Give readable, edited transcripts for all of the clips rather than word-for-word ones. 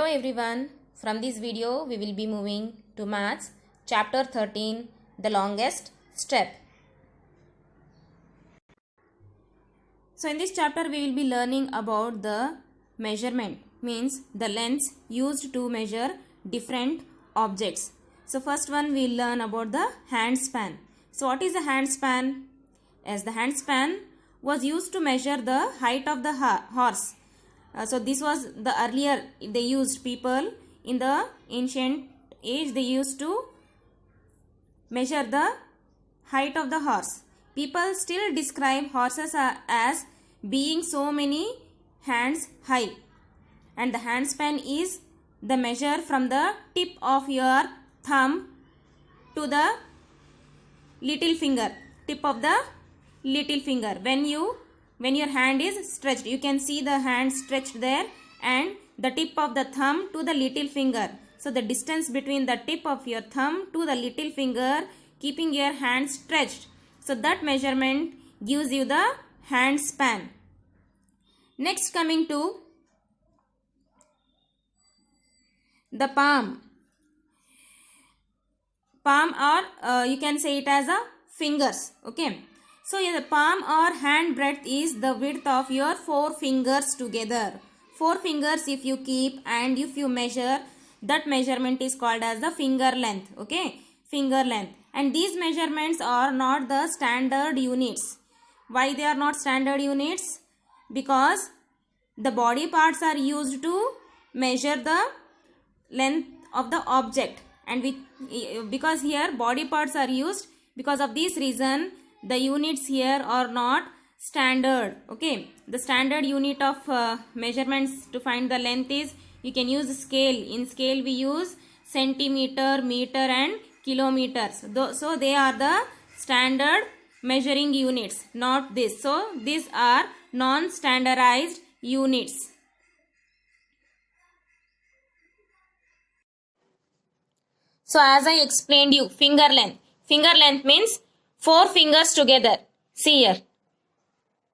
Hello everyone. From this video we will be moving to Maths chapter 13, the longest step. So in this chapter we will be learning about the measurement, means the lengths used to measure different objects. So first one we will learn about the hand span. So what is a hand span? As the hand span was used to measure the height of the horse. So this was the earlier they used, people in the ancient age they used to measure the height of the horse. People still describe horses as being so many hands high, and the hand span is the measure from the tip of your thumb to the little finger, tip of the little finger. When your hand is stretched, you can see the hand stretched there, and the tip of the thumb to the little finger. So the distance between the tip of your thumb to the little finger, keeping your hand stretched. So that measurement gives you the hand span. Next, coming to the palm. Palm, or you can say it as a fingers. Okay. So the palm or hand breadth is the width of your four fingers together. Four fingers if you keep and if you measure, that measurement is called as the finger length. Okay, finger length. And these measurements are not the standard units. Why they are not standard units? Because the body parts are used to measure the length of the object, and because here body parts are used, because of this reason the units here are not standard. Okay, the standard unit of measurements to find the length is, you can use scale. In scale we use centimeter, meter and kilometers. So they are the standard measuring units, not this. So these are non-standardized units. So as I explained you, finger length. Finger length means four fingers together. See here.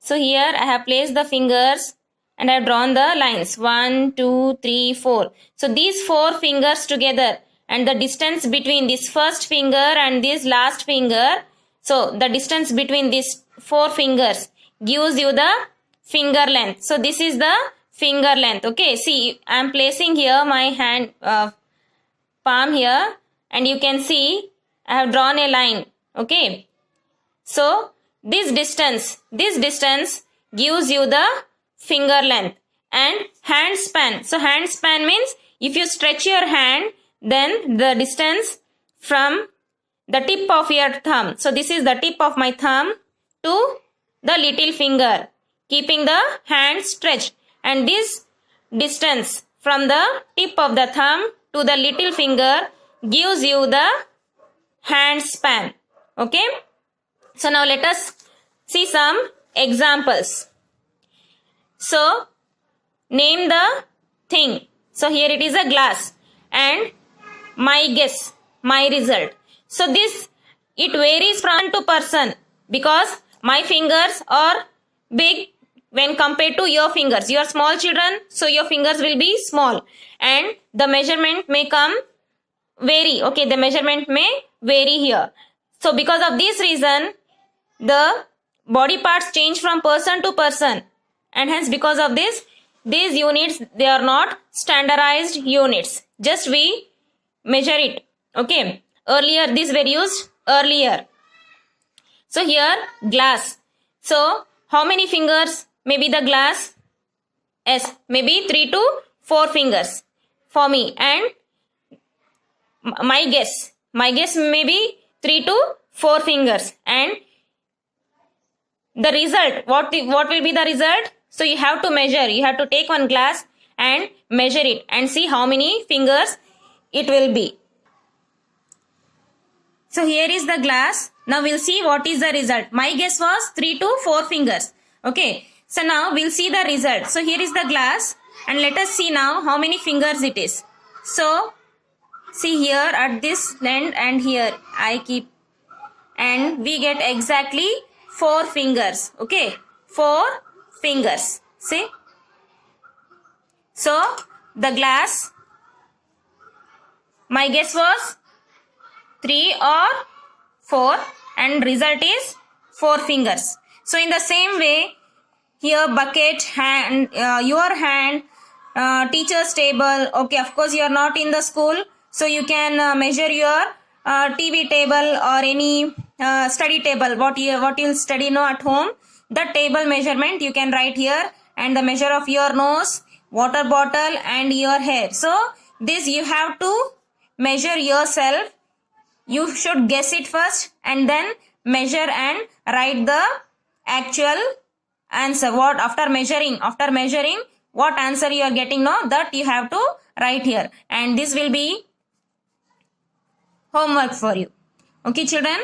So here I have placed the fingers and I have drawn the lines. 1, 2, 3, 4. So these four fingers together, and the distance between this first finger and this last finger. So the distance between these four fingers gives you the finger length. So this is the finger length. Okay. See, I am placing here my hand palm here, and you can see I have drawn a line. Okay. So this distance gives you the finger length. And hand span. So hand span means if you stretch your hand, then the distance from the tip of your thumb. So this is the tip of my thumb to the little finger, keeping the hand stretched. And this distance from the tip of the thumb to the little finger gives you the hand span. Okay. So now let us see some examples. So name the thing. So here it is a glass, and my guess, my result. So this, it varies from to person, because my fingers are big when compared to your fingers. You are small children, so your fingers will be small, and the measurement may vary. Okay, the measurement may vary here. So because of this reason, the body parts change from person to person, and hence because of this, these units, they are not standardized units. Just we measure it. Okay, earlier these were used earlier. So here glass. So how many fingers may be the glass? Yes, maybe 3 to 4 fingers for me, and my guess may be 3 to 4 fingers. And the result, what will be the result? So you have to measure. You have to take one glass and measure it and see how many fingers it will be. So here is the glass. Now we'll see what is the result. My guess was 3 to 4 fingers. Okay. So now we'll see the result. So here is the glass, and let us see now how many fingers it is. So see here at this end and here I keep, and we get exactly 4 fingers. Okay, 4 fingers. See, so the glass My guess was 3 or 4 and result is 4 fingers. So in the same way, here bucket, hand, your hand, teacher's table. Okay, of course you are not in the school, so you can measure your TV table or any study table. What you'll study now at home, the table measurement you can write here, and the measure of your nose, water bottle, and your hair. So this you have to measure yourself. You should guess it first and then measure and write the actual answer. What after measuring what answer you are getting now, that you have to write here, and this will be homework for you. Okay children.